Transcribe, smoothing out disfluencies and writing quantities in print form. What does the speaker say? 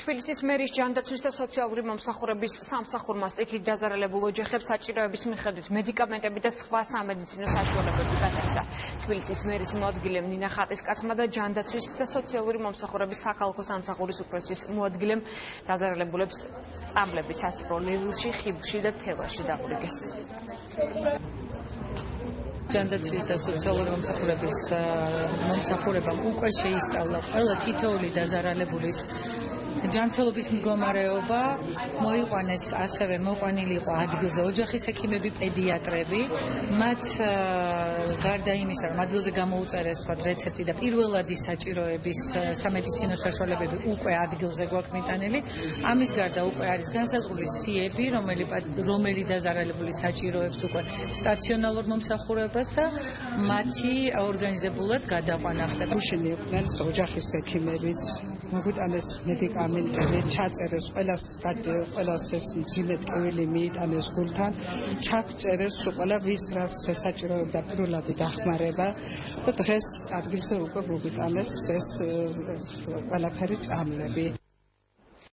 თბილისის მერის ჯანდაცვის და სოციალური მომსახურების სამსახურმა სტიქით დაზარალებულ ოჯახებს საჭიროების მიხედვით მედიკამენტები და სხვა სამედიცინო საშუალებები გადასცა. თბილისის მერის მოადგილემ ნინა ხატისკაცმა და ჯანდაცვის და სოციალური მომსახურების სახალხო სამსახურის უფროსის მოადგილემ დაზარალებულებს სწავლების სასწავლო ლევილში, ხიბლში და თელაში დაუბრიგეს. ჯანდაცვის და სოციალური მომსახურების მომსახურებამ უკვე შეისწავლა ყველა თითოეული დაზარალებულის ჯანმრთელობის მდგომარეობა, მოიყვანეს ასევე მოყვანილი იყო ადგილზე ოჯახის ექიმები, პედიატრები, მათ გარდა იმისა, რომ ადგილზე გამოუწერეს რეცეპტი და პირველადი საჭიროების სამედიცინო საშუალებები უკვე ადგილზე გვაქვს მიტანილი, ამის გარდა უკვე არის განსაზღვრული სიები, რომელი დაზარალებული საჭიროებს უკვე სტაციონალურ მომსახურებას და მათი ორგანიზებულად გადაყვანა ხდება. გუშინი იყვნენ ოჯახის ექიმებიც, მოგვიტანეს მედიკამენტები, ჩაწერეს ყველას ეს მძიმე ტკივილი მიიტანეს გულთან, ჩაგწერეს ყველა ვის რაც საჭიროებდა პირველადი დახმარება და დღეს ადგილზე უკვე მოგვიტანეს ეს ყველაფერი წამლები.